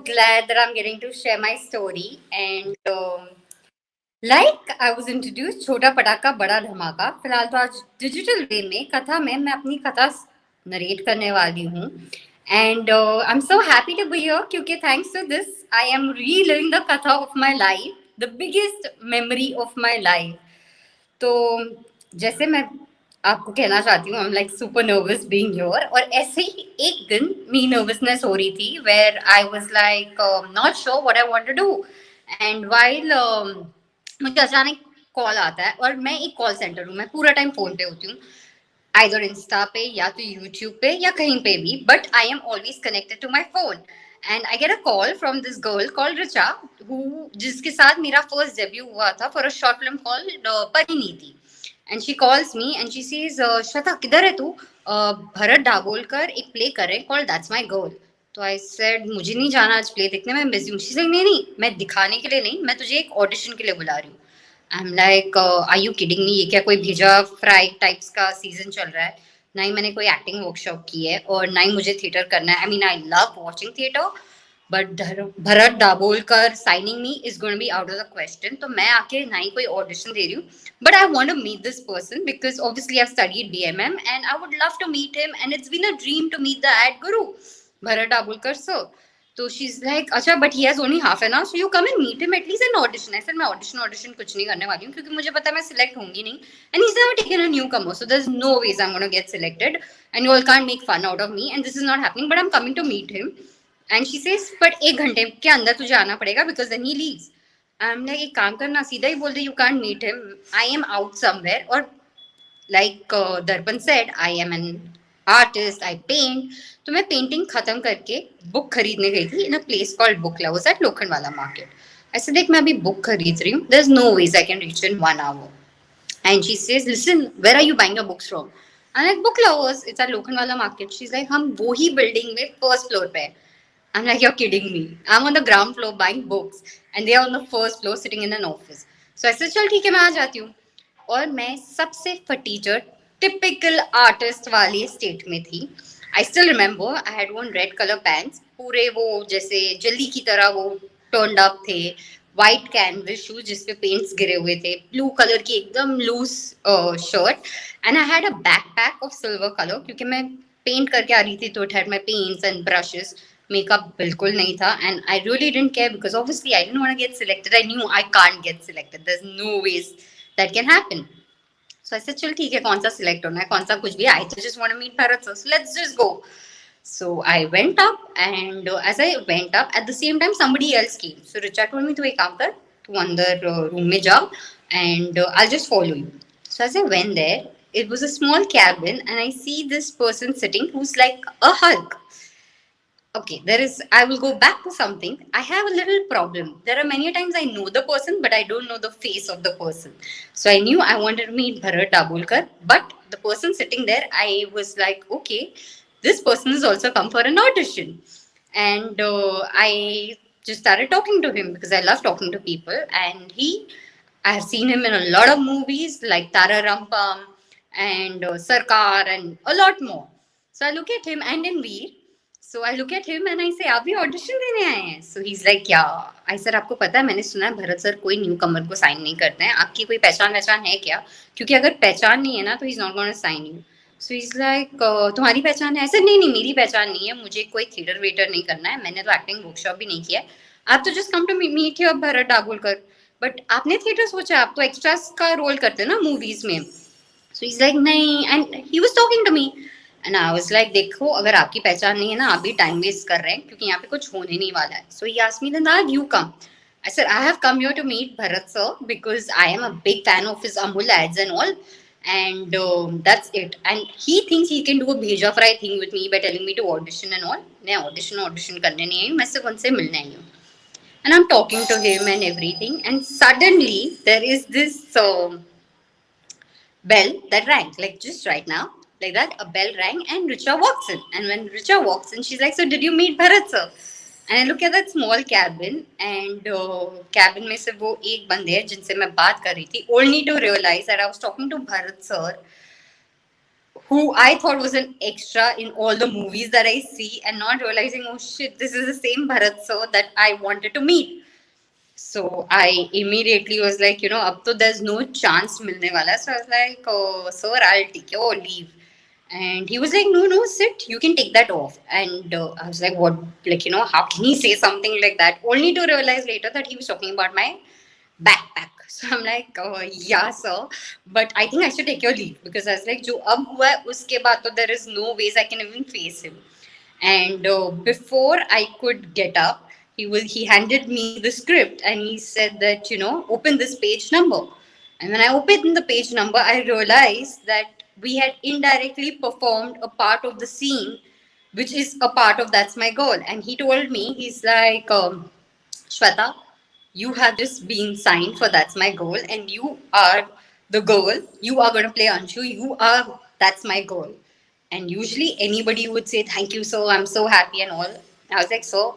glad that I'm getting to share my story. And like I was introduced, छोटा पटाखा बड़ा धमाका. फिलहाल तो आज डिजिटल वे में कथा में मैं अपनी कथा नरेट करने वाली हूँ. And I'm so happy to be here क्योंकि thanks to this I am reliving the katha of my life, the biggest memory of my life. तो जैसे मैं आपको कहना चाहती हूँ I am like super nervous being here और ऐसे ही एक दिन मेरी नर्वसनेस हो रही थी where I was like not sure what I want to do and while मुझे अचानक कॉल आता है और मैं एक कॉल सेंटर हूँ मैं पूरा टाइम फोन पे होती हूँ आइदर इंस्टा पे या तो यूट्यूब पे या कहीं पे भी but I am always connected to my phone and I get a call from this girl called Richa who जिसके साथ मेरा फर्स्ट डेब्यू हुआ था for a short film called Parineeti and she calls me and she says Shweta किधर है तू भरत दाभोलकर एक play कर रहे हैं कॉल्ड दैट्स माय गर्ल तो आई सेड मुझे नहीं जाना आज प्ले देखने में बिजी हूँ शी सेड नहीं नहीं मैं दिखाने के लिए नहीं मैं तुझे एक ऑडिशन के लिए बुला रही हूँ I am like I you kidding me ये क्या कोई भेजा फ्राई टाइप्स का सीजन चल रहा है ना ही मैंने कोई एक्टिंग वर्कशॉप की है और ना ही मुझे थिएटर करना है I mean I love watching theatre but Bharat Dabholkar signing me is going be out of the question तो मैं आके ना ही कोई ऑडिशन दे रही हूँ but I want to meet this person because obviously I've studied BMM and I would love to meet him and it's been a dream to meet the ad guru Bharat Dabulkar sir तो she's like अच्छा but he has only half an hour so you come and meet him at least an audition I said मैं audition कुछ नहीं करने वाली हूँ क्योंकि मुझे पता है मैं select होंगी नहीं and he's never taken a newcomer so there's no ways I'm going to get selected and you all can't make fun out of me and this is not happening but I'm coming to meet him and she says but एक घंटे के अंदर तुझे आना पड़ेगा because then he leaves I'm like एक काम करना सीधा ही बोल दे you can't meet him I am out somewhere और like दर्पण said I am an artist I paint तो मैं पेंटिंग खत्म करके बुक खरीदने गई थी in a place called Book Lovers at Lokhandwala market ऐसे देख मैं अभी बुक खरीद रही हूँ there's no ways I can reach in 1 hour and she says listen where are you buying your books from I'm like Book Lovers it's at Lokhandwala market she's like हम वो ही building में फर्स्ट फ्लोर पे है I'm like, you're kidding me. I'm on the ground floor buying books and they are on the first floor sitting in an office. So I said, चल ठीक है मैं आ जाती हूँ और मैं सबसे फटीचर टिपिकल आर्टिस्ट वाली स्टेट में थी I still remember I had one red colour pants पूरे वो जैसे जल्दी की तरह वो टर्न्ड अप थे वाइट कैनवस शूज जिसपे पेंट्स गिरे हुए थे ब्लू कलर की एकदम loose shirt and I had a backpack of silver colour क्योंकि मैं पेंट करके आ रही थी तो it had my paints and brushes makeup बिल्कुल नहीं था and I really didn't care because obviously I didn't want to get selected I knew I can't get selected there is no ways that can happen so I said चल ठीक है कौन सा select होना है कौन सा कुछ भी I just want to meet Bharat sir so let's just go so I went up and as I went up at the same time somebody else came so Richa told me to एक काम कर तू अंदर room में जा and I'll just follow you so as I went there it was a small cabin and I see this person sitting who's like a Hulk okay there is I will go back to something I have a little problem there are many times I know the person but I don't know the face of the person so I knew I wanted to meet Bharat Dabulkar but the person sitting there I was like okay this person has also come for an audition and I just started talking to him because I love talking to people and I have seen him in a lot of movies like Tara Rampam and Sarkar and a lot more so I look at him and in Veer so I look at him and I say आप भी audition देने आए हैं so he's like क्या आई sir आपको पता है मैंने सुना है भरत सर कोई न्यू कमर को साइन नहीं करते हैं आपकी कोई पहचान है क्या क्योंकि अगर पहचान नहीं है ना तो he's not going to sign you so he's like तुम्हारी पहचान है ऐसे नहीं नहीं मेरी पहचान नहीं है मुझे कोई थिएटर वेटर नहीं करना है मैंने तो एक्टिंग वर्कशॉप भी नहीं किया है आप तो just come to meet here Bharat Dabholkar but आपने थिएटर सोचा आप तो एक्स्ट्रास का रोल करते हैं ना मूवीज में so he's like नहीं and he was talking to me and I was like देखो अगर आपकी पहचान नहीं है ना आप भी टाइम वेस्ट कर रहे हैं क्योंकि यहाँ पे कुछ होने नहीं वाला है so he asked me then that you come I said I have come here to meet Bharat sir because I am a big fan of his Amul ads and all and that's it and he thinks he can do a bheja fry thing with me by telling me to audition and all मैं audition करने नहीं आई हूँ मैं सिर्फ उनसे मिलने आई हूँ and I'm talking to him and everything and suddenly there is this bell that rang, like just right now, like that, a bell rang and Richa walks in. And when Richa walks in, she's like, so did you meet Bharat sir? And I look at that small cabin and cabin में से वो एक बंदे हैं जिनसे मैं बात कर रही थी only to realize that I was talking to Bharat sir who I thought was an extra in all the movies that I see, and not realizing, oh shit, this is the same Bharat sir that I wanted to meet. So I immediately was like, up to there's no chance milne wala. So I was like, oh, sir, I'll take your leave. And he was like, no, no, sit, you can take that off. And I was like, what, like, how can he say something like that? Only to realize later that he was talking about my backpack. So I'm like, yeah, sir, but I think I should take your leave because I was like, जो अब हुआ है उसके बाद तो there is no ways I can even face him. And before I could get up, he handed me the script and he said that open this page number. And when I opened the page number, I realized that we had indirectly performed a part of the scene, which is a part of That's My Girl. And he told me, he's like, Shweta, you have just been signed for That's My Girl, and you are the girl. You are going to play Anshu. You are That's My Girl. And usually anybody would say, thank you, sir. I'm so happy and all. I was like, sir,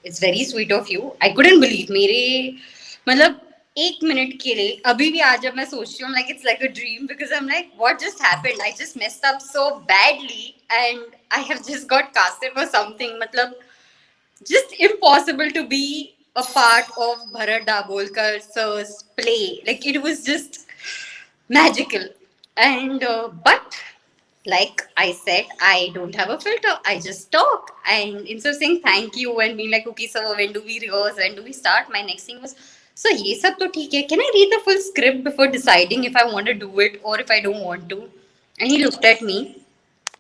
it's very sweet of you. I couldn't believe मेरे मतलब एक minute के लिए अभी भी आज जब मैं सोचती हूँ like it's like a dream because I'm like what just happened? I just messed up so badly and I have just got casted for something. मतलब just impossible to be a part of Bharat Dabolkar sir's play. Like it was just magical. And but like I said, I don't have a filter. I just talk. And instead of saying thank you and being like, okay, sir, when do we rehearse? When do we start? My next thing was, so ये सब तो ठीक है. Can I read the full script before deciding if I want to do it or if I don't want to? And he looked at me.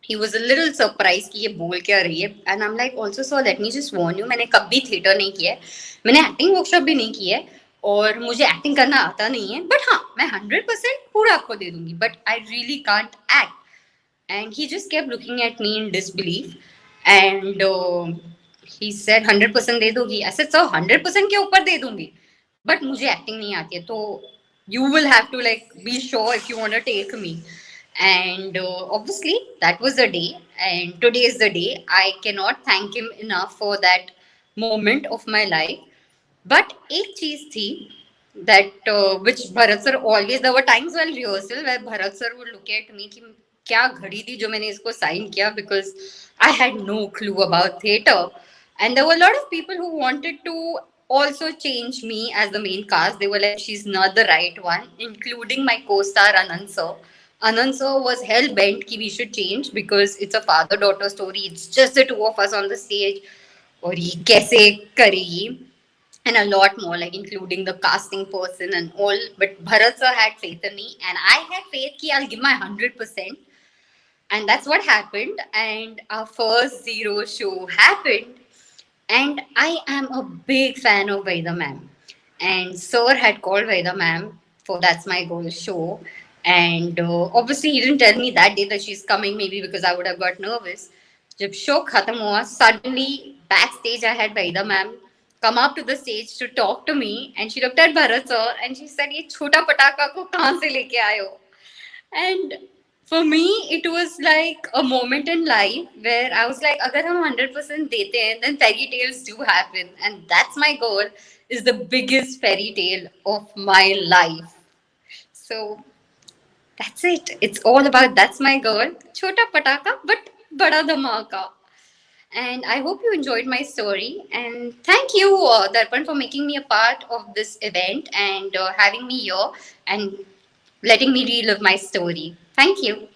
He was a little surprised कि ये बोल क्या रही है. And I'm like, also sir, let me just warn you, मैंने कभी theatre नहीं किया है, मैंने एक्टिंग वर्कशॉप भी नहीं की है और मुझे एक्टिंग करना आता नहीं है. बट हाँ, मैं 100% पूरा आपको दे दूंगी. But I really can't act. And he just kept looking at me in disbelief. And he said, 100% दे दोगी? I said, sir, 100% के ऊपर दे दूंगी. But मुझे एक्टिंग नहीं आती है. तो you will have to like be sure if you want to take me. And obviously that was the day. And today is the day. I cannot thank him enough for that moment of my life. But एक चीज थी that which Bharat sir always, there were times while rehearsal where Bharat sir would look at me कि क्या घड़ी थी जो मैंने इसको साइन किया because I had no clue about theatre. And there were a lot of people who wanted to also change me as the main cast. They were like, she's not the right one, including my co-star Anand sir. Anand sir was hell bent कि we should change because it's a father-daughter story. It's just the two of us on the stage. और ये कैसे करेगी? And a lot more, like including the casting person and all. But Bharat sir had faith in me, and I had faith that I'll give my 100%. And that's what happened. And our first zero show happened. And I am a big fan of Vaida ma'am. And Sir had called Vaida ma'am for That's My Goal show. And obviously, he didn't tell me that day that she's coming, maybe because I would have got nervous. जब show खत्म हुआ, suddenly backstage I had Vaida ma'am come up to the stage to talk to me, and she looked at Bharat sir and she said, "ये छोटा पटाखा को कहाँ से लेके आए हो?" And for me, it was like a moment in life where I was like, अगर हम 100% देते हैं, then fairy tales do happen, and that's my goal. Is the biggest fairy tale of my life. So that's it. It's all about that's my girl. Chota pataka, but bada dhamaka. And I hope you enjoyed my story. And thank you, Darpan, for making me a part of this event and having me here and letting me relive my story. Thank you.